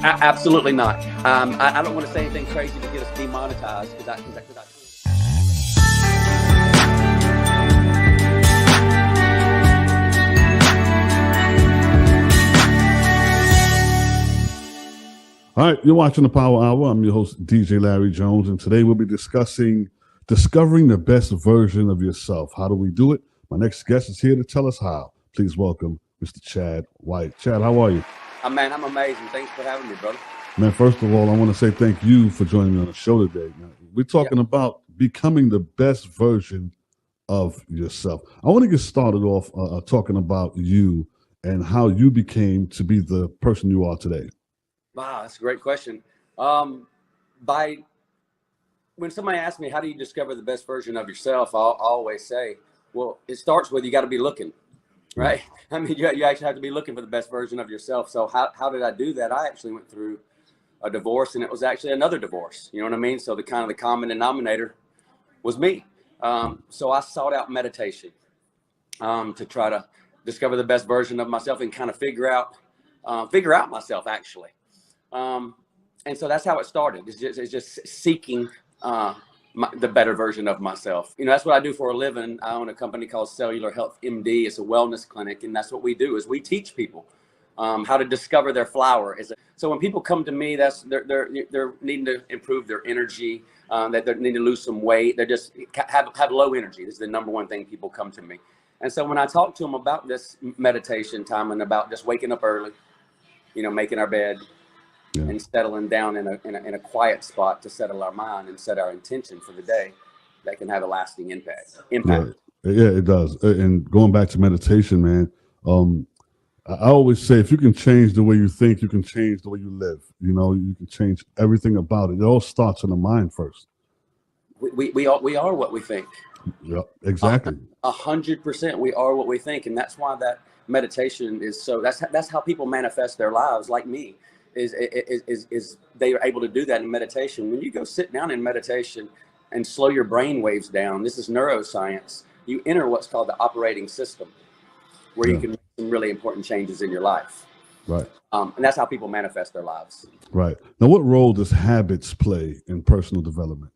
Absolutely not. I don't want to say anything crazy to get us demonetized because All right, you're watching the Power Hour. I'm your host, DJ Larry Jones, and today we'll be discussing discovering the best version of yourself. How do we do it? My next guest is here to tell us how. Please welcome Mr. Chad White. Chad, how are you? Man, I'm amazing. Thanks for having me, brother. Man, first of all, I want to say thank you for joining me on the show today. Now, we're talking about becoming the best version of yourself. I want to get started off talking about you and how you became to be the person you are today. Wow, that's a great question. When somebody asks me, how do you discover the best version of yourself? I'll always say, well, it starts with you got to be looking, right? I mean, you actually have to be looking for the best version of yourself. So how did I do that? I actually went through a divorce, and it was actually another divorce. You know what I mean? So the common denominator was me. So I sought out meditation to try to discover the best version of myself and kind of figure out myself actually. And so that's how it started. It's just seeking the better version of myself. You know, that's what I do for a living. I own a company called Cellular Health MD. It's a wellness clinic, and that's what we do is we teach people how to discover their flower. So when people come to me, they're needing to improve their energy, that they need to lose some weight. They just have low energy. This is the number one thing people come to me. And so when I talk to them about this meditation time and about just waking up early, you know, making our bed, and settling down in a quiet spot to settle our mind and set our intention for the day, that can have a lasting impact. Yeah, it does. And going back to meditation, man, I always say if you can change the way you think, you can change the way you live. You know, you can change everything about it. It all starts in the mind first. We are what we think. Yeah, exactly. 100%. We are what we think, and that's why that meditation is so. That's how people manifest their lives, like me. Is they are able to do that in meditation. When you go sit down in meditation and slow your brain waves down, this is neuroscience, you enter what's called the operating system, where you can make some really important changes in your life. Right. And that's how people manifest their lives. Right. Now, what role does habits play in personal development?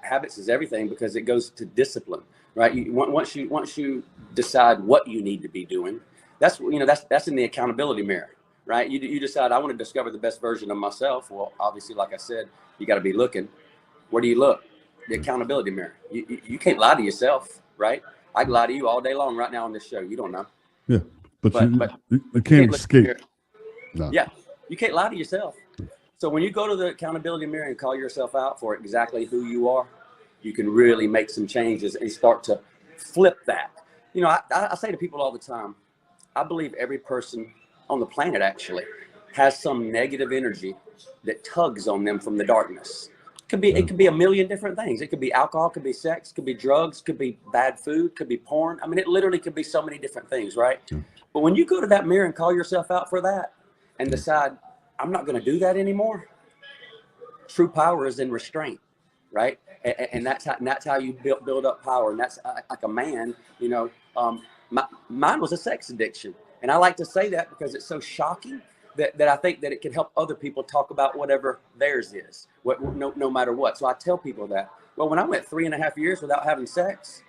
Habits is everything, because it goes to discipline, right? Once you decide what you need to be doing, that's in the accountability mirror. Right? You decide, I want to discover the best version of myself. Well, obviously, like I said, you got to be looking. Where do you look? The accountability mirror. You can't lie to yourself, right? I can lie to you all day long right now on this show. You don't know. Yeah, but you can't escape. No. Yeah, you can't lie to yourself. So when you go to the accountability mirror and call yourself out for exactly who you are, you can really make some changes and start to flip that. You know, I say to people all the time, I believe every person on the planet actually has some negative energy that tugs on them from the darkness. It could be a million different things. It could be alcohol, could be sex, could be drugs, could be bad food, could be porn. I mean, it literally could be so many different things, right? But when you go to that mirror and call yourself out for that and decide, I'm not going to do that anymore, true power is in restraint, right? And that's how you build up power. And that's like a man, you know, mine was a sex addiction. And I like to say that because it's so shocking that I think that it can help other people talk about whatever theirs is, no matter what. So I tell people that. Well, when I went 3.5 years without having sex,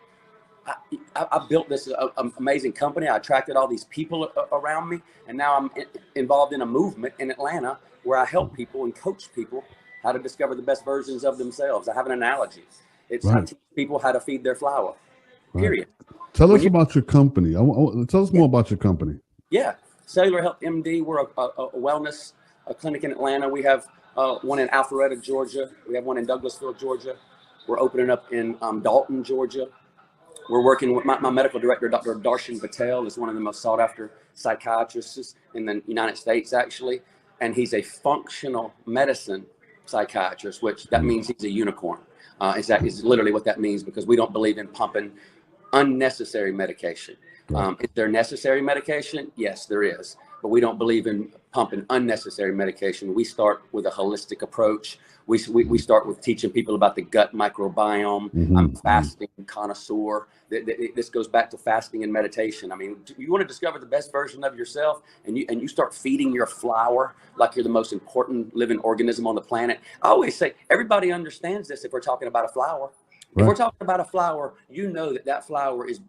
I built this amazing company. I attracted all these people around me. And now I'm involved in a movement in Atlanta where I help people and coach people how to discover the best versions of themselves. I have an analogy. I teach people how to feed their flower, period. Tell us about your company. Tell us more about your company. Yeah, Cellular Health MD. We're a wellness clinic in Atlanta. We have one in Alpharetta, Georgia. We have one in Douglasville, Georgia. We're opening up in Dalton, Georgia. We're working with my medical director, Dr. Darshan Patel, is one of the most sought after psychiatrists in the United States, actually. And he's a functional medicine psychiatrist, which that means he's a unicorn. Is literally what that means, because we don't believe in pumping unnecessary medication. Is there necessary medication? Yes, there is. but we don't believe in pumping unnecessary medication. We start with a holistic approach. We start with teaching people about the gut microbiome. I'm a fasting connoisseur. This goes back to fasting and meditation. I mean, you want to discover the best version of yourself, and you start feeding your flower like you're the most important living organism on the planet. I always say everybody understands this if we're talking about a flower. Right. If we're talking about a flower, you know that flower is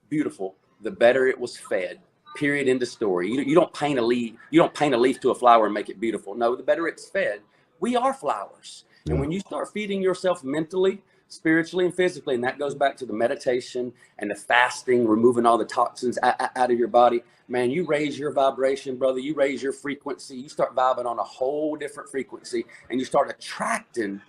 beautiful the better it was fed. Period. End of story. You don't paint a leaf. You don't paint a leaf to a flower and make it beautiful. No, the better it's fed. We are flowers. Yeah. And when you start feeding yourself mentally, spiritually, and physically, and that goes back to the meditation and the fasting, removing all the toxins out of your body, man, you raise your vibration, brother. You raise your frequency. You start vibing on a whole different frequency, and you start attracting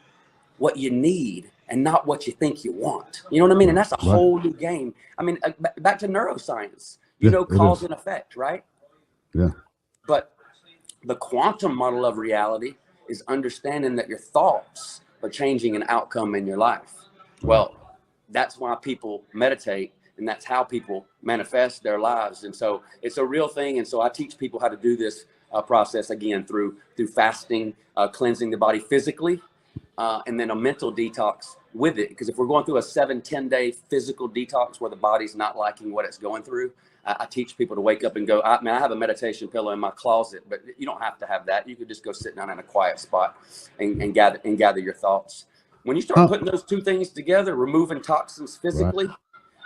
what you need and not what you think you want. You know what I mean? And that's a whole new game. I mean, back to neuroscience. You know, cause and effect, right? Yeah. But the quantum model of reality is understanding that your thoughts are changing an outcome in your life. Well, that's why people meditate, and that's how people manifest their lives. And so it's a real thing. And so I teach people how to do this process again through fasting, cleansing the body physically, and then a mental detox with it. Because if we're going through a 7-10 day physical detox where the body's not liking what it's going through, I teach people to wake up and go, I have a meditation pillow in my closet, but you don't have to have that. You could just go sit down in a quiet spot and gather your thoughts. When you start putting those two things together, removing toxins physically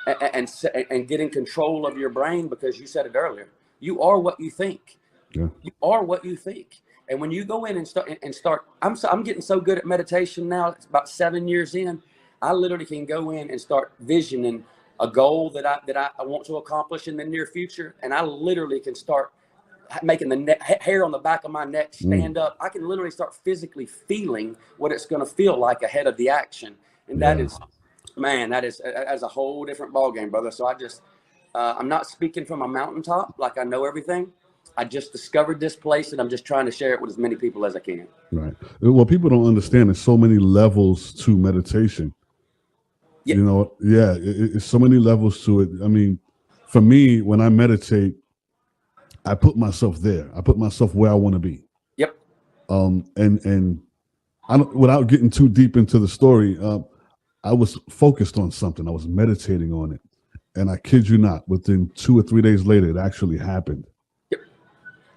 and getting control of your brain, because you said it earlier, you are what you think. Yeah. You are what you think. And when you go in and start, I'm getting so good at meditation now. It's about 7 years in. I literally can go in and start visioning a goal that I want to accomplish in the near future, and I literally can start making the hair on the back of my neck stand up. I can literally start physically feeling what it's going to feel like ahead of the action, and that is a whole different ball game, brother. So I'm not speaking from a mountaintop like I know everything. I just discovered this place, and I'm just trying to share it with as many people as I can. Right. Well, people don't understand there's so many levels to meditation. Yeah. You know, it's so many levels to it. I mean, for me, when I meditate, I put myself there. I put myself where I want to be. Yep. And I don't, without getting too deep into the story, I was focused on something. I was meditating on it, and I kid you not, within 2 or 3 days later, it actually happened. Yep.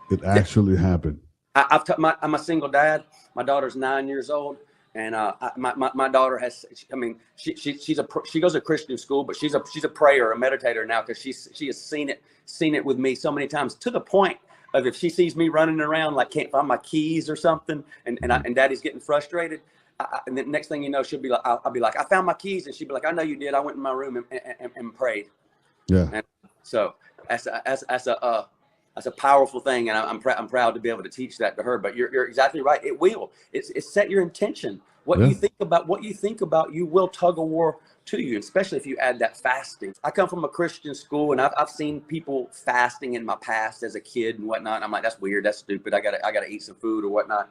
It actually happened. I'm a single dad. My daughter's 9 years old. And my daughter has, I mean, she goes to Christian school, but she's a prayer, a meditator now, because she has seen it with me so many times, to the point of if she sees me running around like can't find my keys or something, and Daddy's getting frustrated, and the next thing you know, she'll be like, I'll be like, I found my keys, and she'll be like, I know you did. I went in my room and prayed. Yeah. And so that's a powerful thing, and I'm proud to be able to teach that to her. But you're exactly right. It will. It's set your intention. What you think about you will tug a war to you, especially if you add that fasting. I come from a Christian school, and I've seen people fasting in my past as a kid and whatnot. And I'm like, that's weird. That's stupid. I gotta eat some food or whatnot.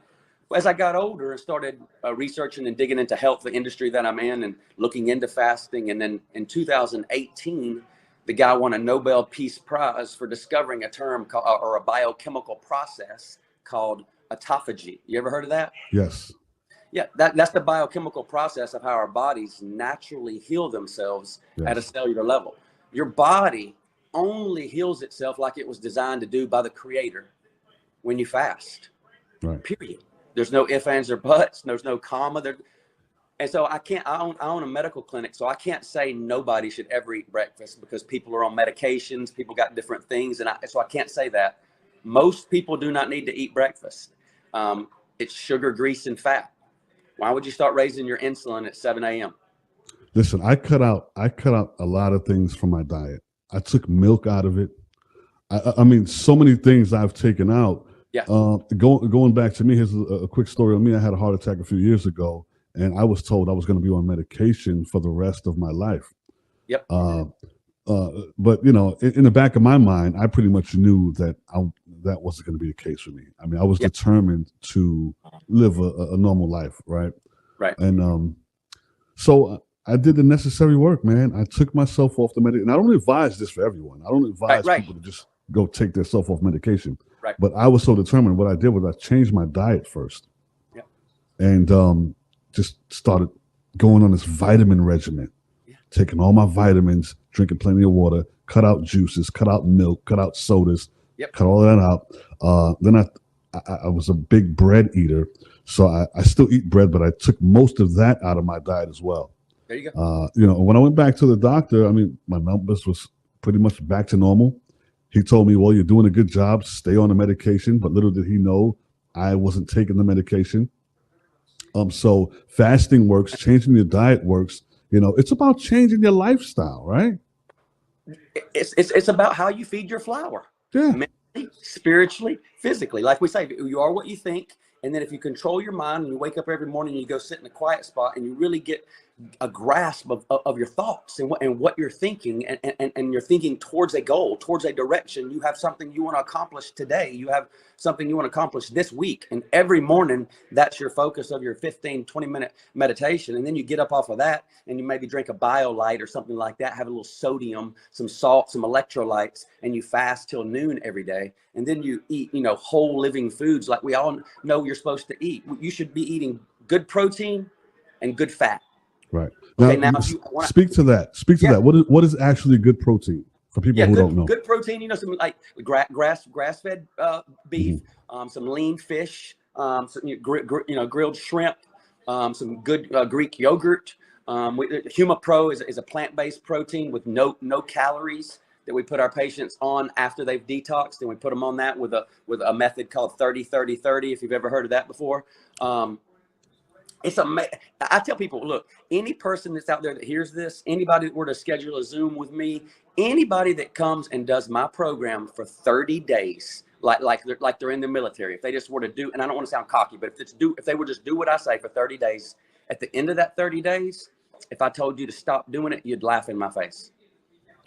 But as I got older and started researching and digging into health, the industry that I'm in, and looking into fasting, and then in 2018. The guy won a Nobel Peace Prize for discovering a term or a biochemical process called autophagy. You ever heard of that? Yes. Yeah, that's the biochemical process of how our bodies naturally heal themselves at a cellular level. Your body only heals itself like it was designed to do by the Creator when you fast. Right. Period. There's no ifs, ands, or buts. There's no comma. And so I own a medical clinic, so I can't say nobody should ever eat breakfast, because people are on medications, people got different things, and so I can't say that. Most people do not need to eat breakfast. It's sugar, grease, and fat. Why would you start raising your insulin at 7 a.m.? Listen, I cut out a lot of things from my diet. I took milk out of it. I mean, so many things I've taken out. Yeah. Going back to me, here's a quick story on me. I had a heart attack a few years ago. And I was told I was going to be on medication for the rest of my life. Yep. But you know, in the back of my mind, I pretty much knew that that wasn't going to be the case for me. I mean, I was determined to live a normal life, right? Right. And so I did the necessary work, man. I took myself off the medication. And I don't advise this for everyone. I don't advise people to just go take themselves off medication. Right. But I was so determined. What I did was I changed my diet first. Yeah. And just started going on this vitamin regimen, taking all my vitamins, drinking plenty of water, cut out juices, cut out milk, cut out sodas, cut all that out. Then I was a big bread eater. So I still eat bread, but I took most of that out of my diet as well. There you go. When I went back to the doctor, I mean, my numbers was pretty much back to normal. He told me, well, you're doing a good job. Stay on the medication. But little did he know I wasn't taking the medication. So fasting works, changing your diet works. It's about changing your lifestyle, right? It's about how you feed your flower. Yeah. Mentally, spiritually, physically. Like we say, you are what you think. And then if you control your mind and you wake up every morning and you go sit in a quiet spot and you really get a grasp of your thoughts and what you're thinking, and you're thinking towards a goal, towards a direction, you have something you want to accomplish today. You have something you want to accomplish this week. And every morning, that's your focus of your 15, 20-minute meditation. And then you get up off of that and you maybe drink a BioLite or something like that, have a little sodium, some salt, some electrolytes, and you fast till noon every day. And then you eat, whole living foods like we all know you're supposed to eat. You should be eating good protein and good fat. Right. Okay, now if speak to that. Speak to that. What is actually good protein for people who don't know? Good protein, some like grass-fed beef, some lean fish, some grilled shrimp, some good Greek yogurt. HumaPro is a plant-based protein with no calories that we put our patients on after they've detoxed, and we put them on that with a method called 30-30-30. If you've ever heard of that before. It's amazing. I tell people, look, any person that's out there that hears this, anybody that were to schedule a Zoom with me, anybody that comes and does my program for 30 days, like they're in the military, if they just were to do, and I don't want to sound cocky, but if they would just do what I say for 30 days, at the end of that 30 days, if I told you to stop doing it, you'd laugh in my face.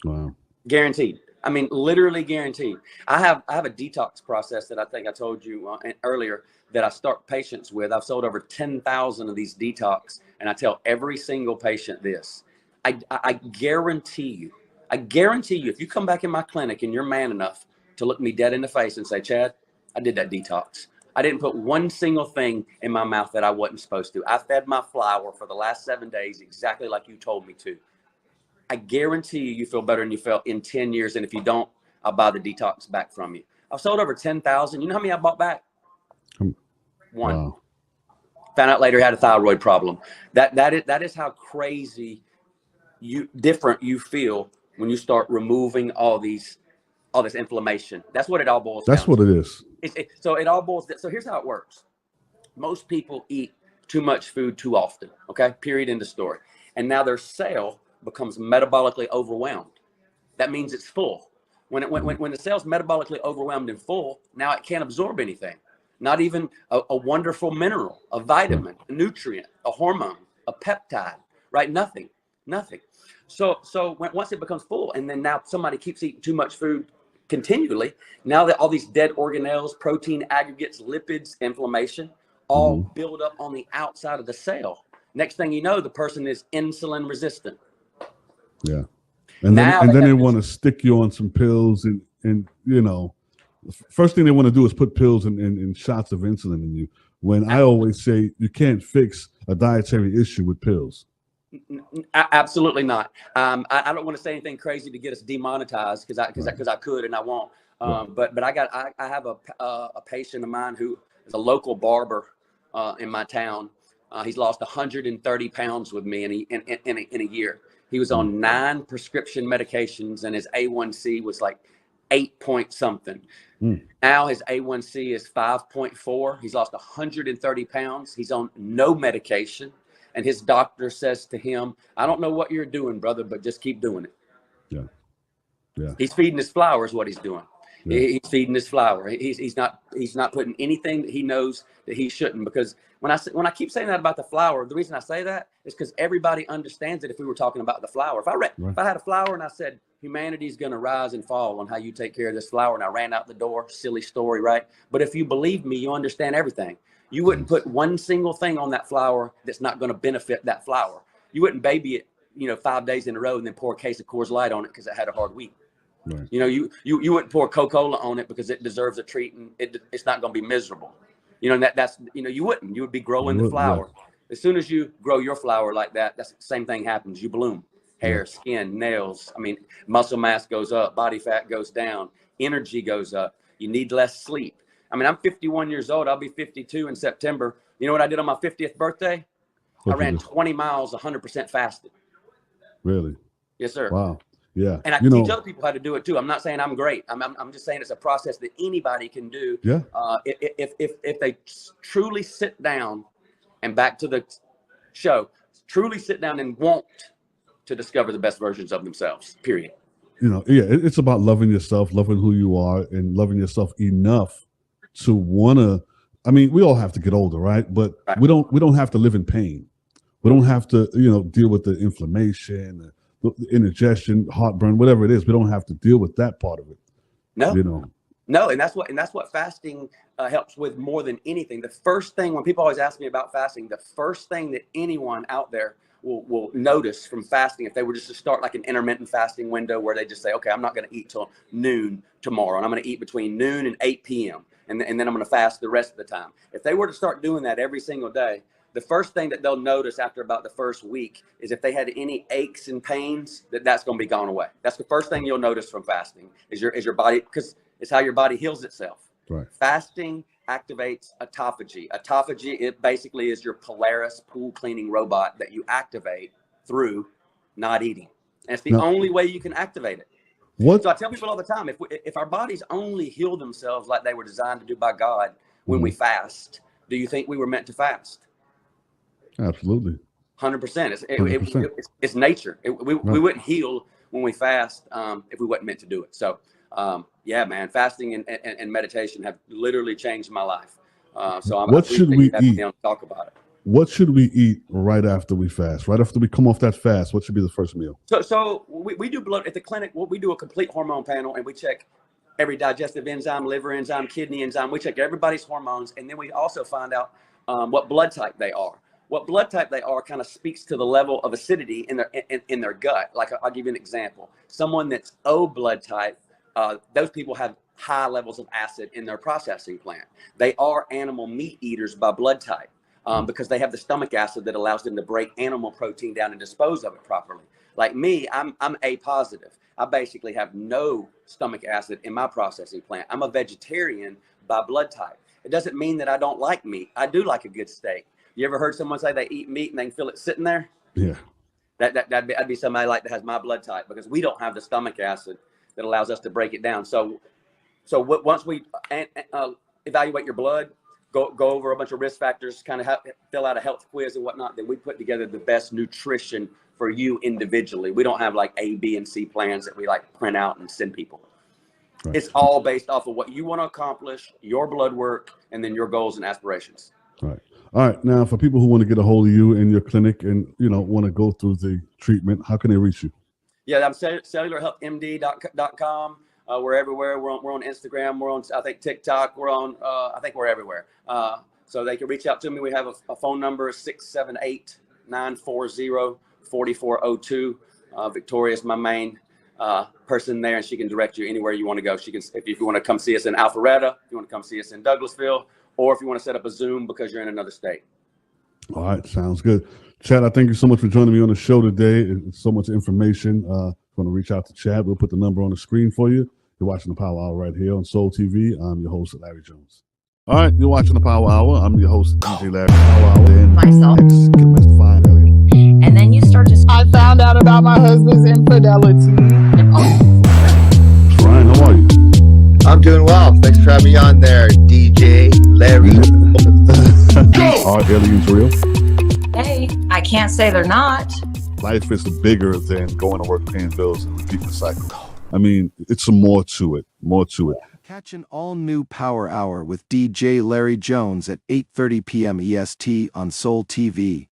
Wow. Guaranteed. I mean, literally guaranteed. I have a detox process that I think I told you earlier that I start patients with. I've sold over 10,000 of these detox, and I tell every single patient this. I guarantee you, if you come back in my clinic and you're man enough to look me dead in the face and say, Chad, I did that detox. I didn't put one single thing in my mouth that I wasn't supposed to. I fed my flower for the last 7 days exactly like you told me to. I guarantee you feel better than you felt in 10 years. And if you don't, I'll buy the detox back from you. I've sold over 10,000. You know how many I bought back? One. Wow. Found out later he had a thyroid problem. That is how crazy different you feel when you start removing all this inflammation. That's what it all boils down to. That's what it is. So it all boils down. So here's how it works. Most people eat too much food too often. Okay. Period. End of story. And now their cell becomes metabolically overwhelmed. That means it's full. When the cell's metabolically overwhelmed and full, now it can't absorb anything. Not even a wonderful mineral, a vitamin, a nutrient, a hormone, a peptide, right? Nothing. So once it becomes full, and then now somebody keeps eating too much food continually, now that all these dead organelles, protein aggregates, lipids, inflammation, all build up on the outside of the cell. Next thing you know, the person is insulin resistant. Yeah. And then they want to stick you on some pills and first thing they want to do is put pills and shots of insulin in you. When I always say you can't fix a dietary issue with pills. Absolutely not. I don't want to say anything crazy to get us demonetized because I could and I won't. But I have a patient of mine who is a local barber in my town. He's lost 130 pounds with me in a year. He was on 9 prescription medications and his A1C was like 8 point something. Now his A1C is 5.4. He's lost 130 pounds. He's on no medication. And his doctor says to him, I don't know what you're doing, brother, but just keep doing it. Yeah. He's feeding his flower is what he's doing. Yeah. He's feeding his flower. He's not putting anything that he knows that he shouldn't. Because when I keep saying that about the flower, the reason I say that is because everybody understands it. If we were talking about the flower, if I had a flower and I said humanity is going to rise and fall on how you take care of this flower, and I ran out the door, silly story, right? But if you believe me, you understand everything. You wouldn't put one single thing on that flower that's not going to benefit that flower. You wouldn't baby it, 5 days in a row and then pour a case of Coors Light on it because it had a hard week. Right. You know, you wouldn't pour Coca-Cola on it because it deserves a treat and it's not going to be miserable. You know, that's, you know, you would be growing the flower. Yeah. As soon as you grow your flower like that, that's the same thing happens. You bloom. Hair, skin, nails. I mean, muscle mass goes up, body fat goes down, energy goes up. You need less sleep. I mean, I'm 51 years old. I'll be 52 in September. You know what I did on my 50th birthday? I ran 20 miles, 100% fasted. Really? Yes, sir. Wow. Yeah. And I teach other people how to do it too. I'm not saying I'm great. I'm just saying it's a process that anybody can do. Yeah. If they truly sit down, and back to the show, truly sit down and want to discover the best versions of themselves, period. You know, yeah, it's about loving yourself, loving who you are, and loving yourself enough to want to, I mean, we all have to get older, right? But we don't have to live in pain. We don't have to, you know, deal with the inflammation, the indigestion, heartburn, whatever it is. We don't have to deal with that part of it. No. You know. No, and that's what fasting helps with more than anything. The first thing, when people always ask me about fasting, the first thing that anyone out there will notice from fasting, if they were just to start like an intermittent fasting window where they just say, okay, I'm not going to eat till noon tomorrow, and I'm going to eat between noon and 8 p.m. And then I'm going to fast the rest of the time. If they were to start doing that every single day, the first thing that they'll notice after about the first week is if they had any aches and pains, that's going to be gone away. That's the first thing you'll notice from fasting is your body, because it's how your body heals itself. Right. Fasting activates autophagy. Autophagy, it basically is your Polaris pool cleaning robot that you activate through not eating. And it's the only way you can activate it. So I tell people all the time, if our bodies only heal themselves like they were designed to do by God when we fast, do you think we were meant to fast? Absolutely. 100%. It's nature. We wouldn't heal when we fast if we wasn't meant to do it. So yeah, man, fasting and meditation have literally changed my life. So what should we eat? Talk about it. What should we eat right after we fast? Right after we come off that fast, what should be the first meal? So we do blood at the clinic. We do a complete hormone panel, and we check every digestive enzyme, liver enzyme, kidney enzyme. We check everybody's hormones, and then we also find out what blood type they are. What blood type they are kind of speaks to the level of acidity in their gut. Like I'll give you an example. Someone that's O blood type, those people have high levels of acid in their processing plant. They are animal meat eaters by blood type because they have the stomach acid that allows them to break animal protein down and dispose of it properly. Like me, I'm A positive. I basically have no stomach acid in my processing plant. I'm a vegetarian by blood type. It doesn't mean that I don't like meat. I do like a good steak. You ever heard someone say they eat meat and they can feel it sitting there? Yeah. That'd be somebody like that has my blood type, because we don't have the stomach acid that allows us to break it down. So once we evaluate your blood, go over a bunch of risk factors, kind of fill out a health quiz and whatnot, then we put together the best nutrition for you individually. We don't have like A, B, and C plans that we like print out and send people. Right. It's all based off of what you want to accomplish, your blood work, and then your goals and aspirations. Right. All right. Now, for people who want to get a hold of you in your clinic and, you know, want to go through the treatment, how can they reach you? Yeah, I'm cellularhealthmd.com. We're everywhere. We're on Instagram. We're on, I think, TikTok. We're on, I think we're everywhere. So they can reach out to me. We have a phone number, 678-940-4402. Victoria's my main person there, and she can direct you anywhere you want to go. She can, if you want to come see us in Alpharetta, if you want to come see us in Douglasville, or if you want to set up a Zoom because you're in another state. All right, sounds good. Chad, I thank you so much for joining me on the show today. It's so much information. Going to reach out to Chad. We'll put the number on the screen for you. You're watching the Power Hour right here on Soul TV. I'm your host, Larry Jones. All right, you're watching the Power Hour. I'm your host, DJ Larry. Power Hour. And myself. And then you start to... I found out about my husband's infidelity. Ryan, how are you? I'm doing well. Thanks for having me on there, DJ Larry. Are aliens real? Hey, I can't say they're not. Life is bigger than going to work, paying bills, and repeating the cycle. I mean, it's some more to it. Catch an all-new Power Hour with DJ Larry Jones at 8:30 p.m. EST on Soul TV.